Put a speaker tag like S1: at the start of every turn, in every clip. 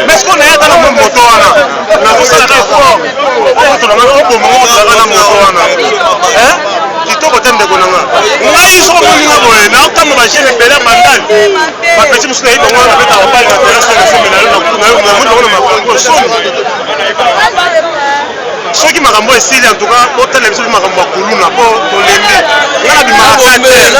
S1: Mais ce qu'on est dans le moto, ceux qui m'ont essayé en tout cas, autant les gens qui m'ont coulé n'a pas tolémé. Là, il m'a fait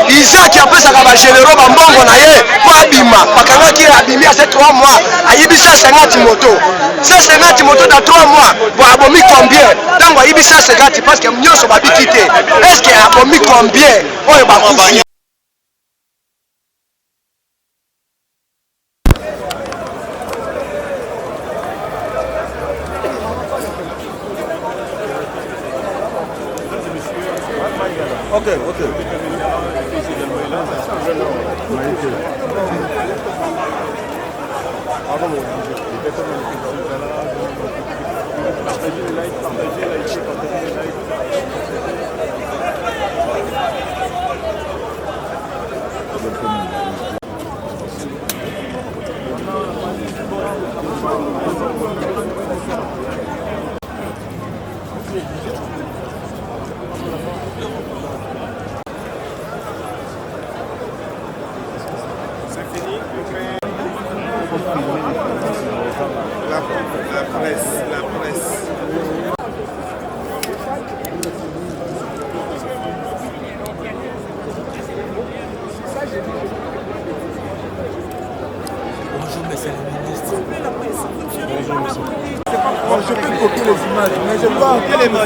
S1: Isaac après ça va généraux bambongo na ye pour abima bakanga qui abimi à ces 3 mois ayibisa 50 moto c'est 50 moto dans 3 mois bon abomi combien donc ayibisa 50 parce que nyonso babiki te est-ce que abomi combien oyo bakufi. La presse.
S2: je peux copier les images, mais je vois quel est ma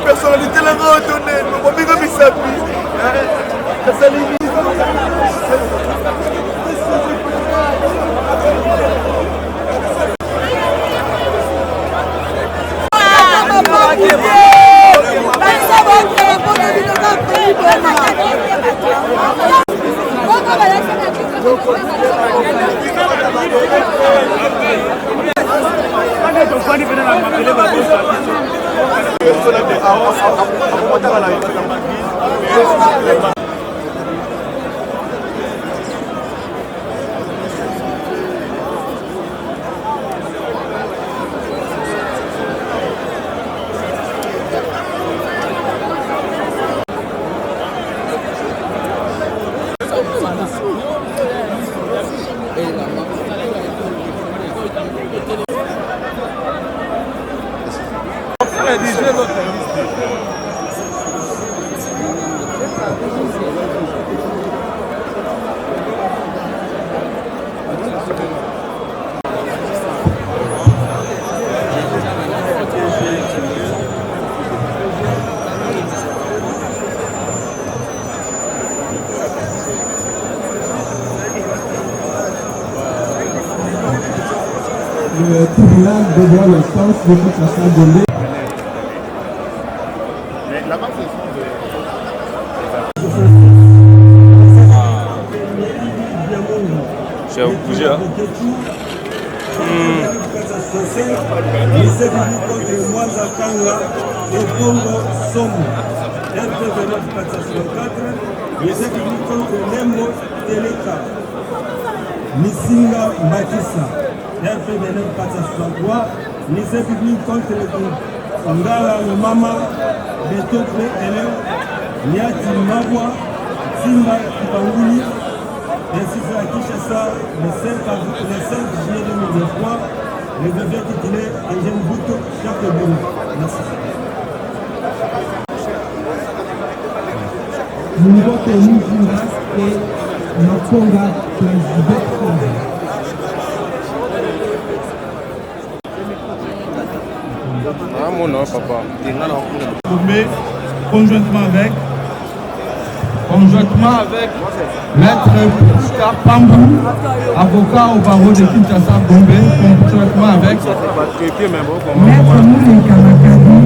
S2: personnalité la redonnée, mon ami comme il s'appuie.
S3: Le tribunal devant l'instance de Kinshasa Gombe.
S4: J'ai bougé là.
S3: Misinga Mbakissa, RPDN 463, lycée public contre le Ngala le Mama, Betople Hélène, Niati Mabwa, Simba Kipangouli, ainsi que à Kinshasa le 5 juillet 2023, le bébé titulé Angèle Bouto, chef de bureau. Merci. Nous avons connu Zingas et Makonga, président.
S4: Ah mon nom papa.
S3: Conjointement avec Maître Pambou, avocat au barreau de Kinshasa Gombe, conjointement avec Maître Moulin Kamakadi,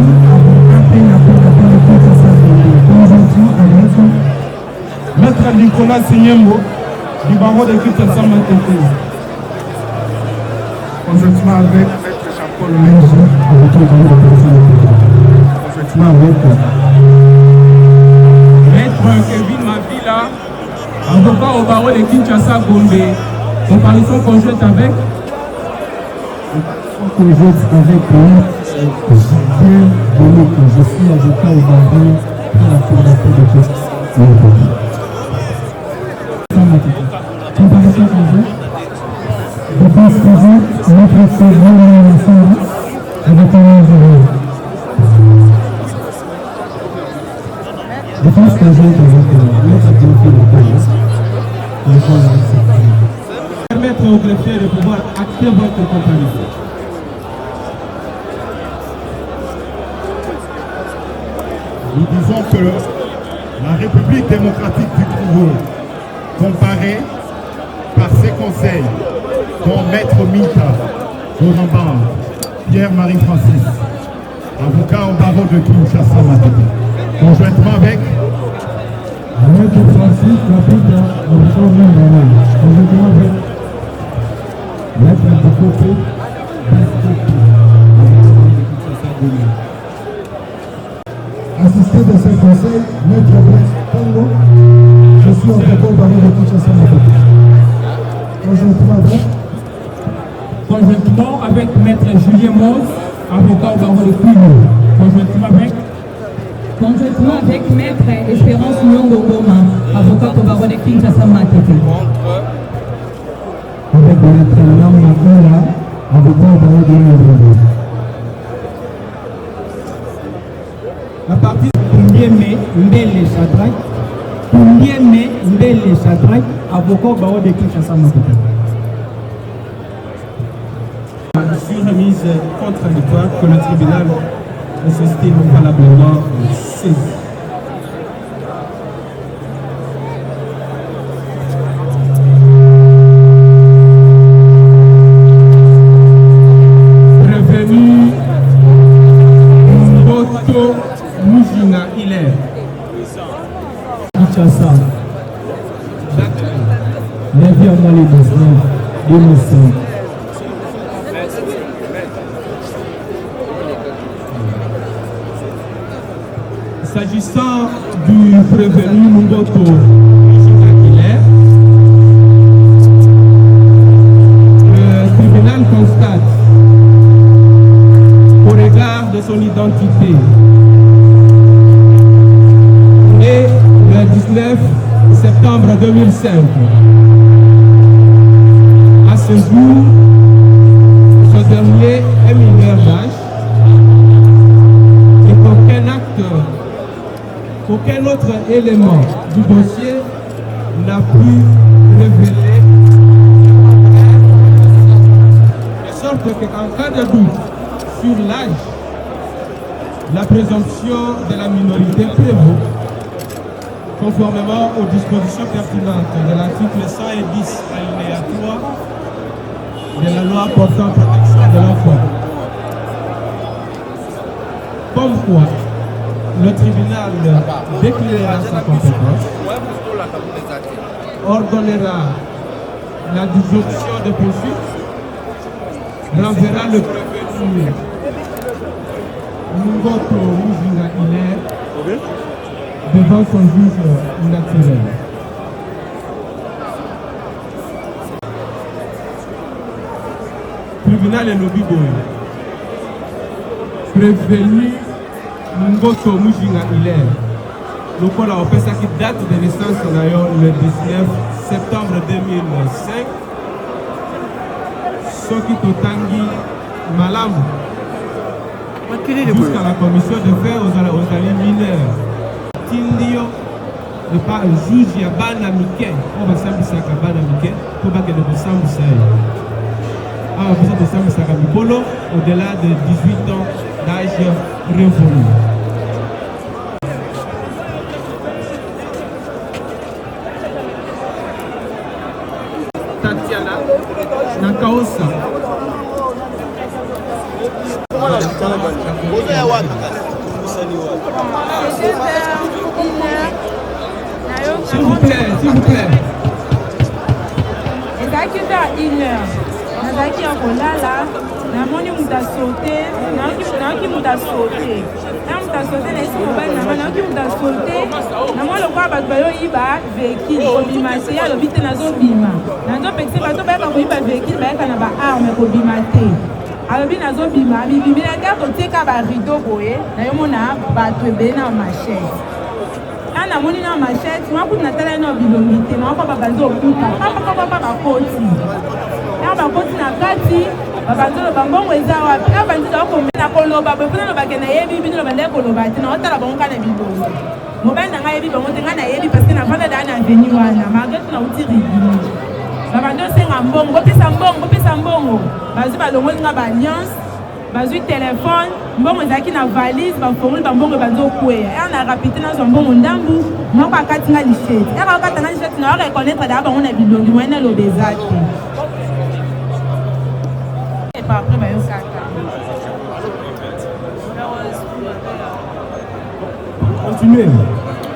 S3: Maître Nicolas Sinyembo, du barreau de Kinshasa Matete, conjointement avec Jean-Paul Menzo, avocat au barreau de Kinshasa, conjointement avec Kevin Mavila, avocat au barreau de Kinshasa Gombe, comparution conjointe avec je suis avocat au barreau à la Cour d'appel de Kinshasa. Comparution conjointe dépense conjointe notre président avec un je pense que permettre au greffier de pouvoir acter votre compagnie.
S5: Nous disons que la République démocratique du Congo, comparée par ses conseils, dont Maître Mita, Goramba, Pierre-Marie Francis, avocat au barreau de Kinshasa Matete, conjointement avec
S3: Maître Francis Capita, avocat Mandana, conjointement avec Maître Bokopé, assisté de ce conseil, Maître Blaise Tango, je suis avocat au barreau de Kinshasa Matata.
S6: Conjointement avec Maître Julien Mose, avocat au barreau de Puyo. Conjointement avec Maître Espérance Nyongo Goma, avocat au barreau de Kinshasa Matata.
S3: Avec Maître Lama Ila, avocat au barreau de Nyongo.
S6: La partie Kumbieme Mbele Shadrach, avocat au barreau de Kinshasa Matata.
S7: Sur remise contradictoire que le tribunal s'estime valablement saisi. Revenu Mboto Mujina Hilaire.
S6: Kinshasa. Levier Mali 2005.
S7: S'agissant du prévenu Mboto Mujina Hilaire, le tribunal constate, au regard de son identité, et le 19 septembre 2005, à ce jour, ce dernier est mineur d'âge et qu'aucun acteur, aucun autre élément du dossier n'a pu révéler, de sorte qu'en cas de doute sur l'âge, la présomption de la minorité prévaut, conformément aux dispositions pertinentes de l'article 110 alinéa 3 de la loi portant protection de l'enfant. Comme quoi, le tribunal déclarera sa compétence, ordonnera la disjonction de poursuite, renverra le prévenu Mboto Mujina Hilaire devant son juge naturel. Tribunal et lobby boy. Prévenu Mboto Mujina Hilaire. Le col a fait ça qui date de naissance le 19 septembre 2005. Soki Totangi Malam. Jusqu'à la commission de faire aux alliés mineurs. Tindio, le pas juge Yabana Miké. On va s'ambisser à Kabana Miké pour pas que de s'ambisser. Ah, vous êtes de s'ambisser à Kabipolo au-delà de 18 ans d'âge révolu. Tatiana Nakaosa. S'il vous plaît, s'il vous plaît.
S8: ezalaki vers 1 heure nazalaki ya kolala namoni moto asaute nayoki moto asaute na moto asaute na esi mobali nanga nayoki moto asaute nango lokola bato bayoyiba véhicule kobima se ye alobi te nazobima nazopekise bato bayaka koyiba véhicule bayaka na baarme kobima te alobi nazobima abibimilaki akotieka barideau boye nayomona bato ebele na machete ana moni na machete makuti natala na bilongi te naoka babanzi okuta papapapa bakoti na bakoti na kati babanzi oloba mbongo eza wapi na banzi zaokomena koloba bopena lobake nayebi bino loba nde koloba te naotala bango ka na bilongi mobali na ngai yebi bango te ngai nayebi parce que navanda daa na veni wana malgré tout nauti rigini babandi osenga mbongo bopesa mbongo bazwi balongoli nga baalliance bazwi telefone mbongo ezalaki na valise bafongoli bambongo banzi okweya ere na rapide nazwa mbongo ndambu moko akati nga lisheti ere okata nga lisheti na orekonetre daa bango na bilongi moye naloba eza te apres bayokaka
S7: continuez.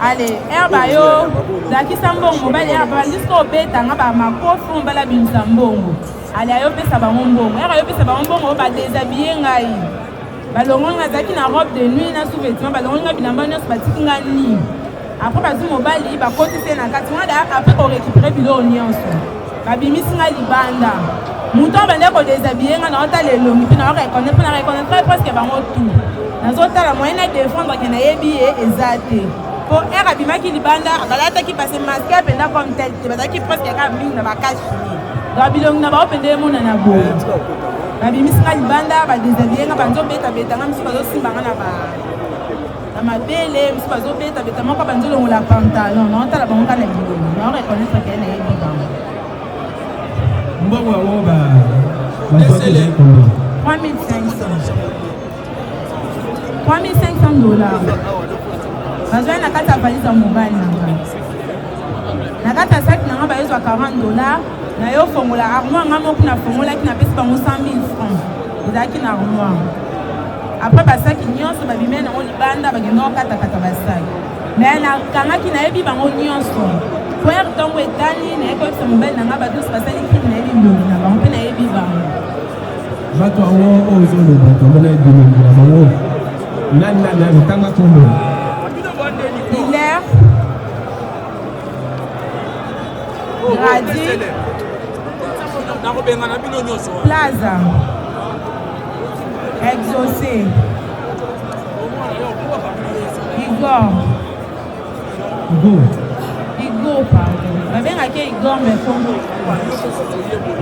S8: Allez, Herbayo, Zaki Sambongo, Herba, jusqu'au Bétanga, ma coffre, Bala Bim Sambongo. Allez, Ayo Pesabambongo, Ayo Pesabambongo, va déshabiller Ngaï. Balongo, Zaki, na robe de nuit, na sous-vêtement, Balongo, Bilambano, Spatikingani. Après, Bazou Mobali, va côté Sénakatima, après, on récupère Bilo Nyons. Babimisinga Libanda. Mouton, Bandeko, déshabiller, on a entendu les longs, puis on a reconnaître presque tout. Dans autre la moyenne de défendre qu'il y a et Zate. Pour Erabima qui libanda, Balata qui passe masque, pendant comme tel, qui presque à Bing n'a pas caché. Gabilong n'a pas open des mons à Nabo. Babimisra libanda, va déshabiller, n'a pas bêta bêta, même si pas aussi barana. Dans ma belle, si pas au bêta bêta, mon papa nous la pantalon, non, t'as la banque à la vidéo, non, reconnaître qu'elle est vivante.
S7: Bon,
S8: 3500 dollars. Bazwa na kata valise ya mobile nanga. Na kata sac nanga bazwa 40 dollars. Na yo fongola armoire ngamo kuna fongola ki na pesi bango 100 000 francs. Ezaki na armoire. Après basak nyonso babimena ngo libanda bagenda kata basak. Mais na kanga ki na yebi bango nyonso. Pour tongo etani na ko sa mobile nanga badus basali ki na yebi mbongo na bango na yebi bango.
S7: Bato awo ozolo bato mona edimbi na bango. Nani tanga kombo.
S8: Hilaire Gradi Plaza Exaucé Igor pardon. Babengaki Igor mais Congo.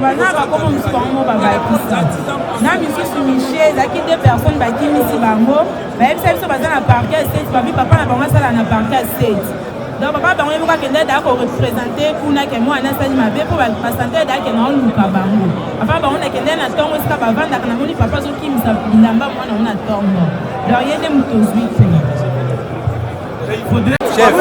S8: Banaka comme muspango babakisa. Na misusu Michel, zaki deux personnes bakimisi bango. Baebisa biso baza na parquet state, babi papa na bango sala na parquet state. Donc papa bango yeboka kende dako représenter kuna ke moi na sali mabe pour ba santé dako na luka bango. Papa bango na kende na tongo ska bavanda kana moni papa zo kimisa bilamba mwana na tongo. Donc yende mutozwi te.
S1: Chef,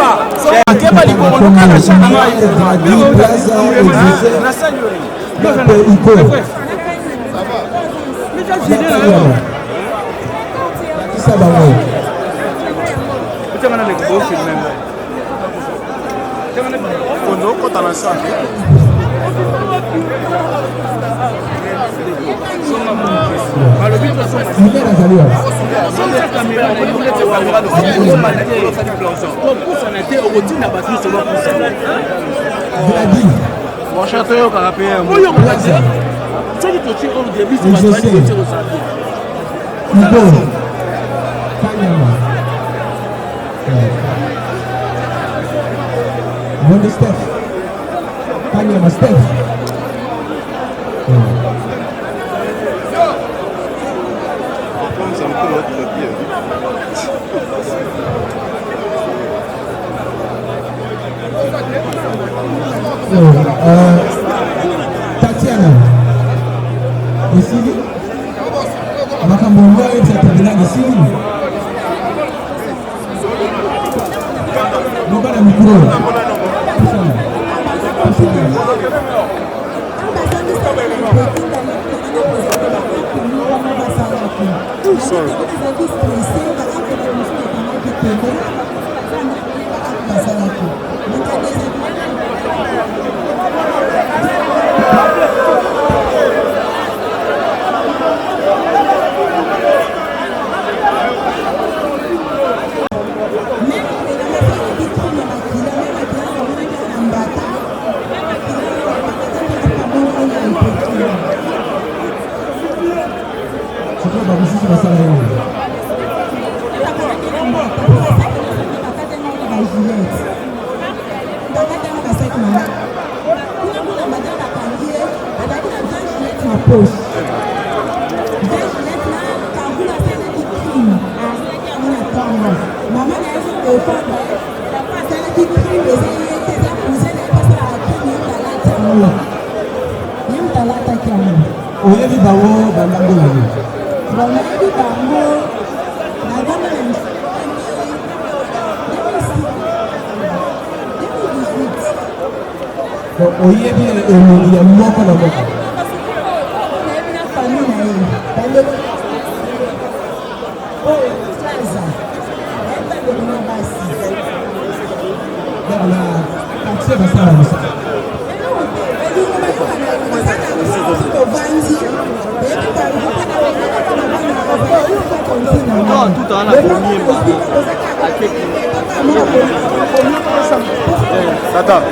S9: Tatiana Isili makambo ya Tatiana Isili Nobana mikro
S10: Plaza.
S4: Attends.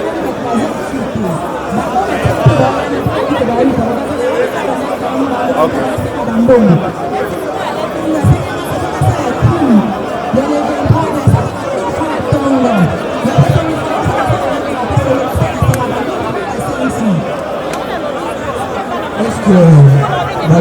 S9: Est-ce que la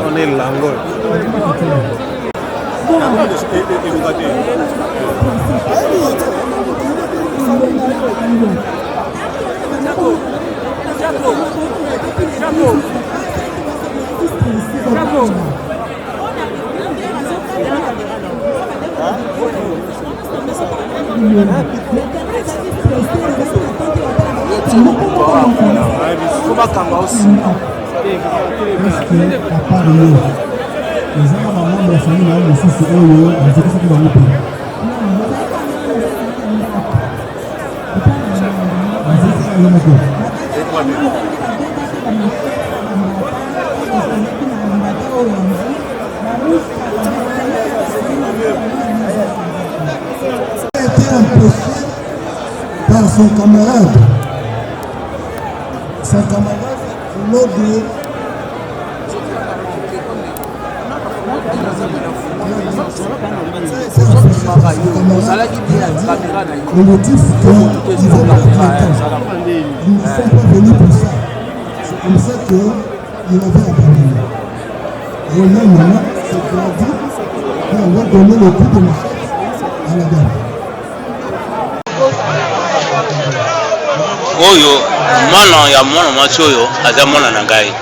S4: on est l'Angola.
S10: Par son camarade. Sa camarade, lors de le motif qu'ils ont pas ils ne sont pas venus pour ça. C'est comme ça qu'il avait abandonné. Et là, maintenant, c'est qu'il a dit qu'on va donner le coup de machette à la dame.
S11: Oyo mwana ya mwana mwasi oyo aza mwana na ngai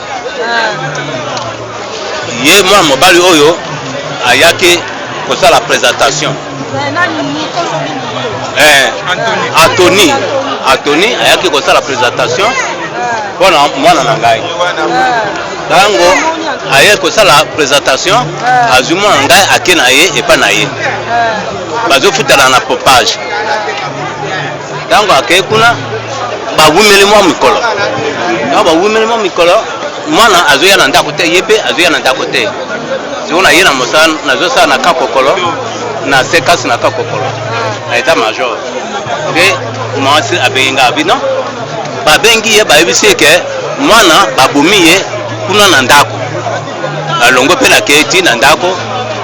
S11: ye mwana mobali oyo ayaki kosala présentation Anthony ayaki kosala présentation mpona mwana na ngai ntango aye kosala présentation azwi mwana na ngai ake na ye epa na ye bazofutela na popage ntango akei kuna bawumeli mwa mikolo ntango bawumeli mwa mikolo mwana azoya na ndako te ye mpe azoya na ndako te siko na ye na mosala nazosala na kakokolo na sekasi na kakokolo na etat major mpe mwasi abengi abi non babengi ye bayebisi eke mwana babomi ye kuna na ndako alongo mpe nakei ti na ndako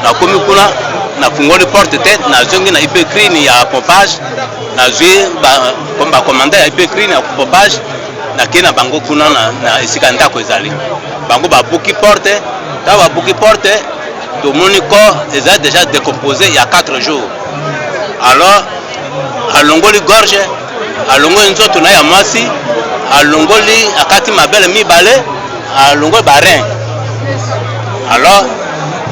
S11: nakomi kuna nafungoli porte te nazongi na hypocrine ya pompage nazwi bakomanda ya hypocrine ya pompage nakei na bango kuna na esika ndako ezali bango babuki porte ntango babuki porte tomoni corps eza déjà décomposé il y a 4 jours alors alongoli gorge alongoli nzoto na ya mwasi alongoli akati mabele mibale alongoli barein alors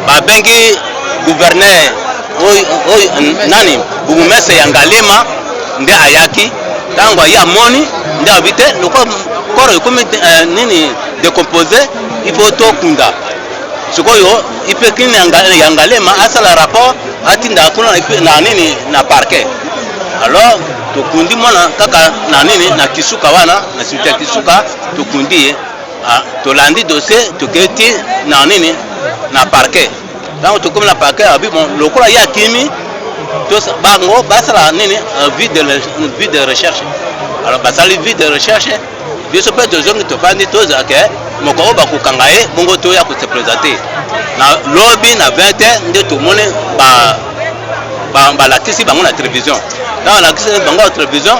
S11: babengi gouverneur oyo nani bugumese ya Ngalema nde ayaki ntango aye amoni nde abi te loko koro ekomi nini décomposé il faut tokunda sikoyo hypocrine ya Ngalema asala rapport atinda kuna na nini na parquet alors tokundi mwana kaka na nini na Kisuka wana na site Kisuka tokundi ye tolandi dossier toketi na nini na parquet donc tokomi na parquet abi bon lokola ya kimi to bango basala nini vie de recherche alors basali vie de recherche biso pe tozongi tofandi toza ke moko oyo bakokanga ye bongo toya kose présenter na lobby na 20h nde tomoni balakisi bango na télévision ntango balakisi bango na télévision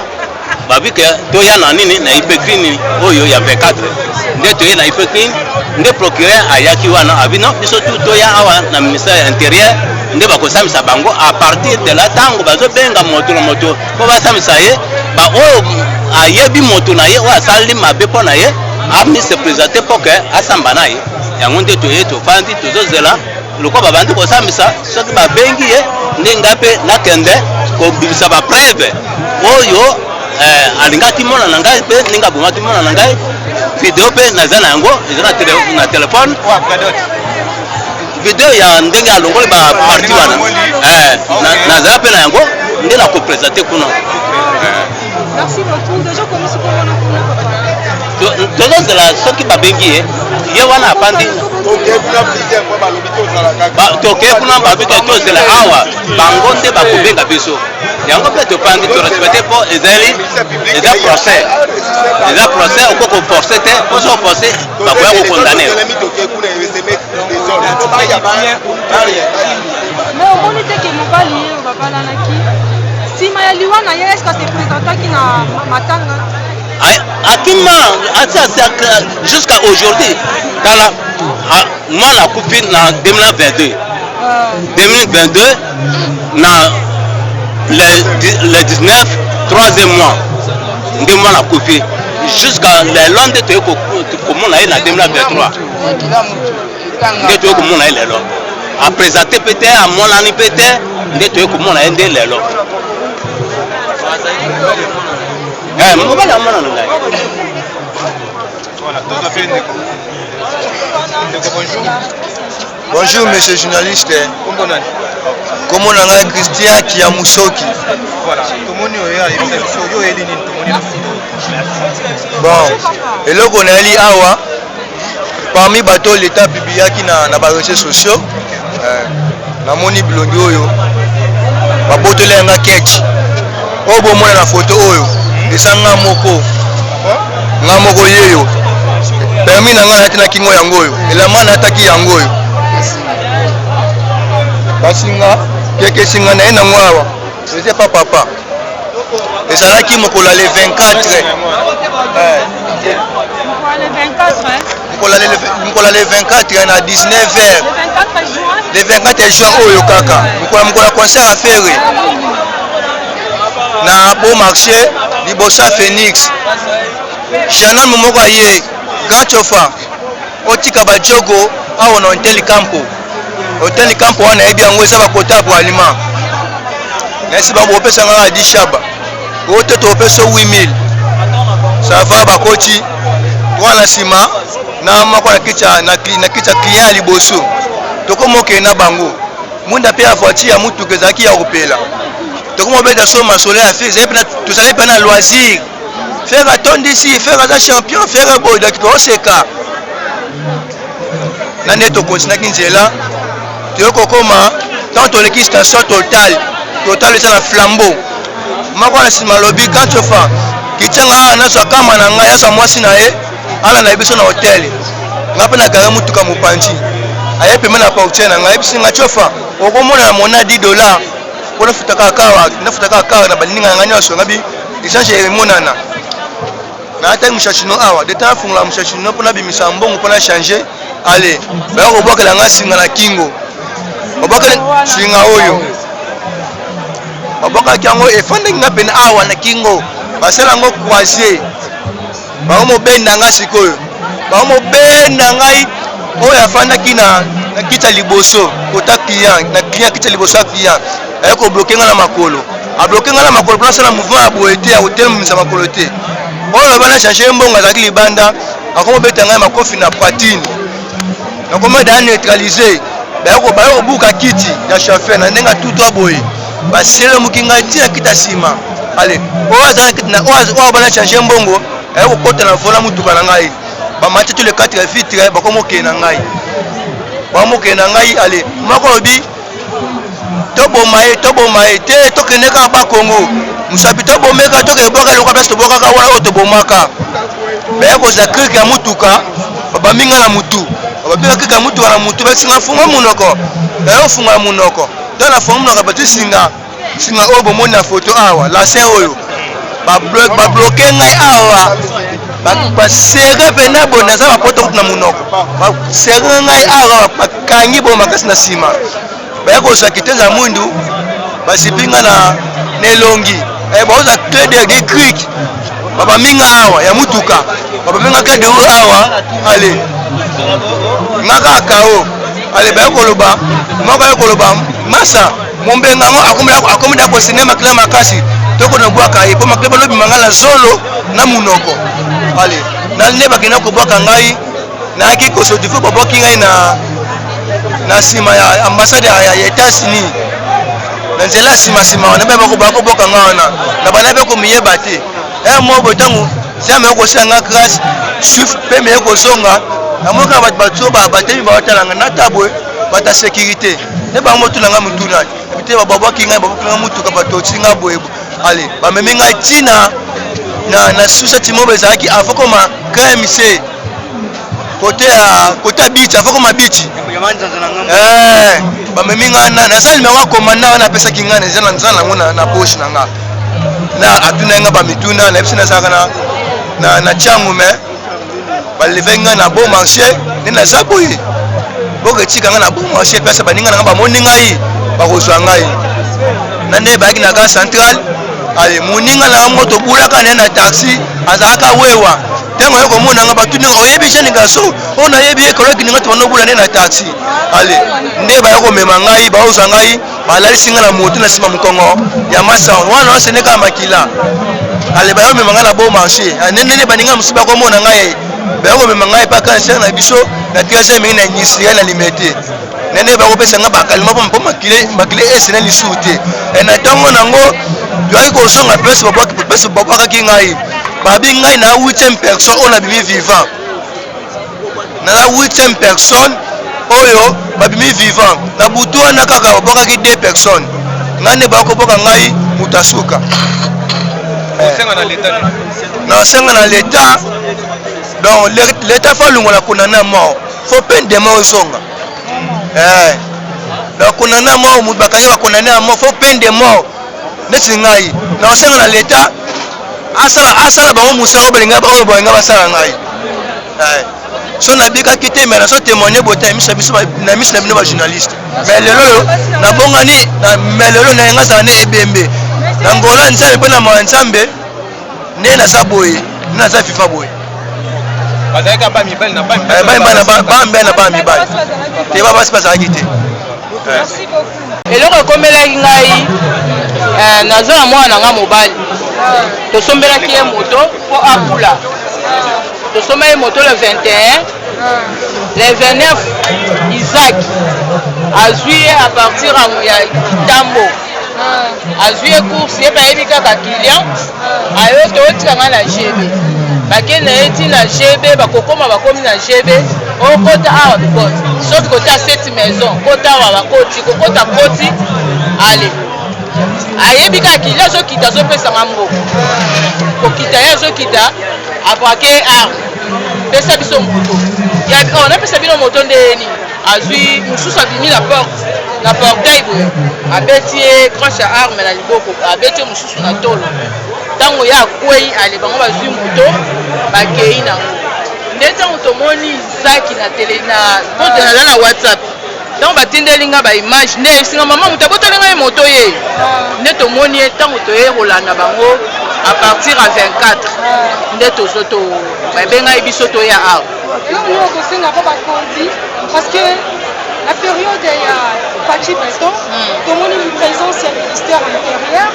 S11: babi ke toya na nini na hypocrine oyo ya 24 nde toye na hypocrine nde procureur ayaki wana abi non biso tu toya awa na ministère intérieur nde bakosamisa bango à partir de la ntango bazobenga moto na moto mpo basamisa ye oyo ayebi moto na ye oyo asali mabe mpo na ye ami se présenter mpo ke asamba na ye yango nde toye tofandi tozozela loko babandi kosamisa soki babengi ye nde nga mpe nakende kobimisa bapreve oyo alingaki mona na ngai mpe ndenge abomaki mona na ngai video mpe naza na yango eza na telefone video ya ndenge alongoli ba parti wana nazala pe na yango nde na kopresente kuna.
S12: Merci beaucoup. Déjà comment c'est comment
S11: tozozela soki babengi ye wana apandi tokei kuna babi ke tozela awa bango nde bakobenga biso yango mpe topandi torespecte mpo eza procès oko koforce te oso oforce bakoya kokondane.
S12: mais omoni teke mobali ye babalanaki nsima ya liwana ye eske ase présentaki na matanga
S11: akima jusqu'à aujourd'hui tala mwana akufi na 2022 na le 19 3e mois nde mwana akufi jusqu'à lelo nde toye komona ye na 2023 nde toye komona ye lelo apresente pete amonani pete nde toye komona ye nde lelo.
S1: Bonjour monsieur journaliste. Comment on a Christian qui a Moussoki. Bon, et là on a li awa parmi bateau l'état publiaki na ba réseaux sociaux. Na moni blongi oyo. Ba botole nga ketch. Obo mona na photo oyo. Esanga moko. Nga moko yeyo. Permis na nga natina kingo yango oyo. Elama nataki yango oyo. Basinga keke singa na ena ngwawa. C'est pas papa. Et ça là qui me colle les 24. Me colle les 24 à 19h. Les 24 juin oyo kaka. Me colle concert à faire. Na beau marché libosa Phoenix jana momoko aye grand chauffeur otika bajogo awo na hotel campo wana ebi yango eza bakota pour aliment nasi bango opesa ngaka di shaba ote to opesa 8000 ça va bakoti wana sima na mako na kicha client liboso tokomoke na bango munda pe voiture ya mutu kezaki ya kopela tokomo beta soma solaire fait tout ça pas na loisir faire attendre ici faire un champion faire beau donc on sait ka na neto continue kinzela toko koma tant to l'équipe station total c'est la flambeau mako na sima lobby quand tu fais kitanga na so kama na ngai so mwasi na ye ala na biso na hotel ngapa na gare mutuka mupanji aye peme na portier na ngai bisinga chofa okomona mona $10 pour futaka kawa na baninga nganya so ngabi échange monana na ata mshashino awa de temps fungula mshashino pona bimisa mbongo pona changer allez ba ko bokela nga singa na kingo obokela singa oyo oboka kyango efande nga pena awa na kingo basela ngo croiser ba mo benda nga sikoyo ba mo benda ngai oyo afanda kina na kita liboso kota client na client kita liboso client ayeko bloquer nga na makolo a bloquer nga na makolo place na mouvement ya boete ya hotel misa makolo te oyo bana changer mbongo azaki libanda akomo beta nga makofi na patine na komo da neutraliser bayeko buka kiti ya chauffeur na ndenga tout aboye basele mukinga tia kita sima allez oyo azana kiti na oyo bana changer mbongo ayeko kota na vola mutuka na ngai ba match tous les 4 vitres bakomo ke na ngai allez mako lobi tobomaye te tokeneka ba Congo musabi tobomeka tokeboka lokwa best toboka ka wala otobomaka ba ko za krika mutuka baba minga na mutu baba bi krika mutuka na mutu basinga funga munoko funga munoko dans la forme munoko batisinga obo mona photo awa la sen oyo ba bloquer ngai awa ba serre pena bona za poto na munoko ba serre ngai awa bakangi bo makasi na sima ba ko za kiteza mundu basipinga na nelongi baoza clé de cric baba minga awa ya mutuka baba minga clé de awa allez ngaka kao allez ba koloba moko koloba masa mombenga ngo akomida ko sinema kila makasi toko na bwaka ipo makleba lobi mangala zolo na munoko allez na neba kina ko bwaka ngai na ki ko so difo boboki ngai na nsima ya ambassade ya États-Unis na nzela nsima wana mpe bakobokanga wana na bana mpe komiyeba te moko ntango siame okosanga grâce chiffre mpe meye kozonga namoka bato batso batemi baotalanga natabwe bata sécurité nde bango motulanga motuna te babwaki ngai babokinga mutuka bato otinga boye ale bamemi ngai ntina na susa timobo ezalaki afokoma KMC côté ya bichi afokoma bichi bamemi ngai nazali nango komanda wana apesaki ngai nzala nango na poche na nga na atuna nga bamituna na ebisi nazalaka na tiango me baleve ngai na bon marché nde naza boye boketika ngai na bon marché place baninga na nga bamoni ngai bakozwa ngai na nde bayaki na gare centrale ale moninga na moto bulaka ne na taxi azalaka wewa ntango yo komona nga batuni oyebi jani gaso ona yebi ekoloki ninga tobandobula ne na taxi ale nde baya komema ngai baozwa ngai balalisi nga na moto na nsima mokongo ya masound wana oseneka makila ale baya komema ngai na bon marché nene baninga mosusu bakomona ngai baya komema ngai pa cancer na biso na 13e mingi na nyisiri na limete nene bakopesa nga bakalima mpo makile esene lisusu te na ntango nango yoaki kozonga place babwakaki ngai babi ngai na 8e personne oyo nabimi vivant naza 8e personne oyo babimi vivant na butu wana kaka babwakaki 2 personnes ngai nde bakoboka ngai moto asuka na osenga na l'état donc l'état fa lungola konana mort faut peine de mort ozonga donc konana mort moto bakangi bakonane ya mort faut peine de mort neti ngai na osenga na l'état asala bango mosala balinga oyo balinga basala ngai so nabikaki te mais naso témoigner bota na miso na bino bajournaliste mais lelo nabongani mais lelo nayenga azala ne ebembe na ngola nzambe mpo na mawa nzambe nde naza boye nde naza fifa boye bamibali na bamibali te babasi bazalaki te
S13: eloko ekomelaki ngai naza na mwana na nga mobali tosombelaki ye moto mpo akula tosomba ye moto le 21 le 29 Isaac azwi ye à partir ya Tambo azwi ye course ye bayebi kaka client ayo toyotika nga na GB bakende ye ti na GB bakomi na GB okota awa bikoti soki kota 7 maison kota awa bakoti kokota koti ale ayebi kaka client azokita azopesanga mboko kokita ye azokita abrake arme pesa biso moto napesa bino moto ndeni azwi mosusu abimi na portail boye abeti ye crache ya arme na liboko abeti ye mosusu na tolo ntango ye akwei ale bango bazwi moto bakei nango nde ntango tomoni zaki na tele na potenaza na whatsapp ntango batindeli nga baimage nde esinga mama moto abotoli nga ye moto ye nde tomoni ye ntango toye kolanda bango à partir à 24 nde tozo to babengai biso to ya awa
S12: parce que la période ya Pachi Peston tomoni présence ya ministère de l'intérieur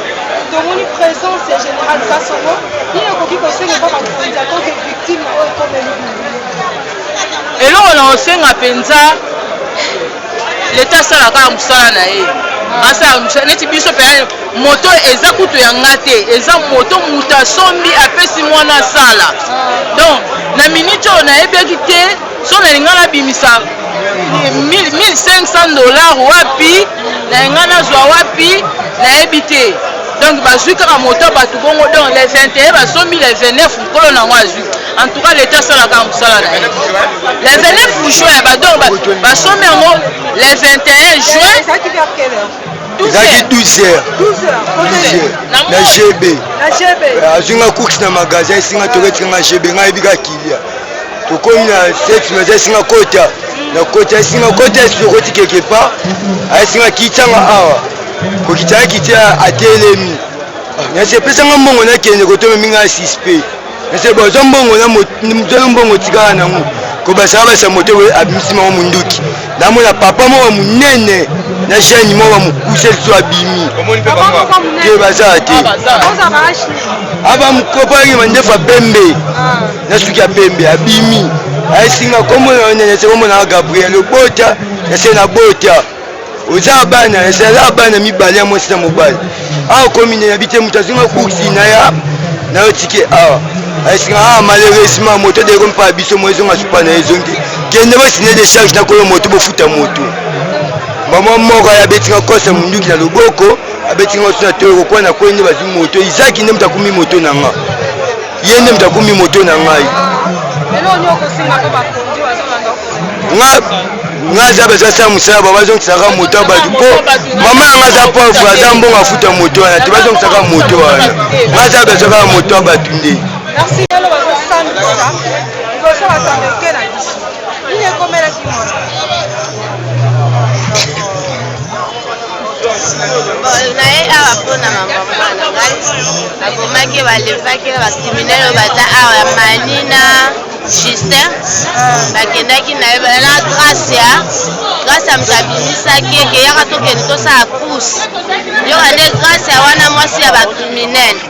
S12: tomoni présence ya général Kasongo nini okoki kosenga mpo bakonzi tant que victime oyo ekomeli
S13: eloko na osenga mpenza leta asalaka mosala na ye asala neti biso mpe moto eza kutu yanga te eza moto moto asombi apesi mwana asala donc na minute oyo nayebeki te so nalinga nabimisa $1500 wapi nalinga nazwa wapi nayebi te donc bazwi kaka moto bato bongo donc le 21 basombi le 29 mokolo nango azwi en tout cas leta asalaka mosala na ye le 29 juin badonk basombi yango le 21 juin
S1: ezalaki 12h na GB azwinga course na magasin esinga toketikanga GB ngai yebika kilia tokomi na 7 maza esinga kota na kota esinga kota esokoti quelque part aesinga kitanga awa kokitanga kitia atelemi nasepesanga mbongo nakende kotomeminga ya suspect nase bazwa mbongo na mbongo tikala nango kobasaka basa moto we abimisima wa munduki namona papa moko munene na jeune moko mukuse liso abimi te baza te aba mukopaki mandefa pembe na suki ya pembe abimi ayesinga komona nene se komona Gabriel Obota ese na bota oza bana esala bana mibale ya mwasi na mobali awa komine ya bite mutu azinga kursi na ya na yo tike awa asinga malheureusement moto de rompa biso mwezonga supa na ezongi kende basine de charge na koyo moto bofuta moto mama moko ya betinga kosa munduki na loboko abetinga osuna toko kwa na kwende bazi moto izaki nde mutakumi moto na nga yende mutakumi moto na ngai nga za beza sa musaba bazongisaka moto abatu po mama yanga za pauvre aza mbongo afuta moto wana te bazongisaka moto wana nga za bezaka moto abatu nde
S14: naye awa mpona mambamba na ngai abomaki balevaki bacriminele oyo baza awa ya manina justin bakendaki na ye na grâce ya moto abimisaki ekeyaka tokende tosala course yoka nde grâce ya wana mwasi ya bacriminele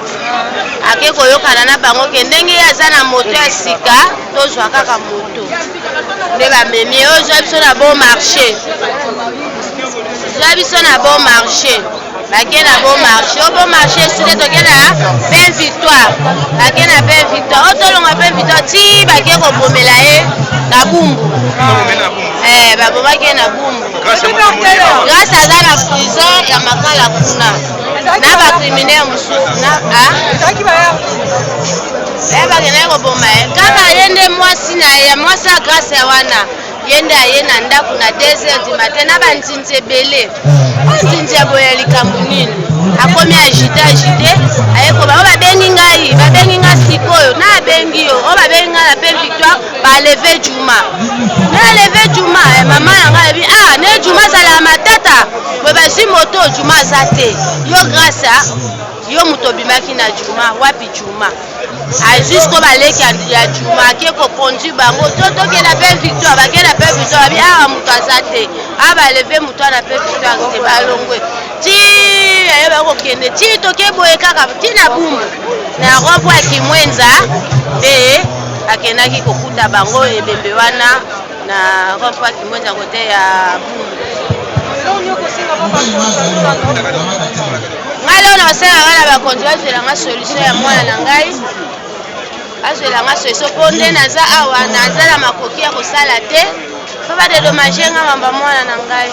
S14: ake koyokana na bango ke ndenge ye aza na moto ya sika tozwa kaka moto nde bamemi oyo zwa biso na bon marché zwa biso na bon marché bake na bon marché o bon marché sute toke na pain victoire bake na pain victoire o tolonga pain victoire ti bake kobomela ye na bumbu babomaki ye na bumbu grâce aza na prison ya makala kuna na bacriminele mosusu bakendaki koboma ye kaka ye nde mwasi na ye mwasi ya grâce ya wana ye nde aye na ndako na 2h du matin na banzinzi ebele onzinzi ya boya likambo nini akomi agite ayekoba oyo babengi ngai sikoyo na abengi yo oyo babengi ngai na pain victoire baleve juma na leve juma mama na ngai ebi ne juma azala matata boye bazwi moto juma aza te yo grâce yo moto obimaki na juma wapi juma jusqu'au baleki ya juma ake kokonduire bango tokenda pain victoire bakenda pain victoire babi awa moto aza te baleve moto ana pain victoire te balongwe ti ayeba kokende ti tokeboye kaka ti na bumbu na ropo ya kimwenza nde akendaki kokuta bango ebembe wana na ropo ya kimwenza kote ya bumbu ngai leo nasenga na bakonzi bazwelanga solution ya mwana na ngai azwelanga solution mpo nde naza awa naza na makoki ya kosala te mpo badedomage nga mamba mwana na ngai.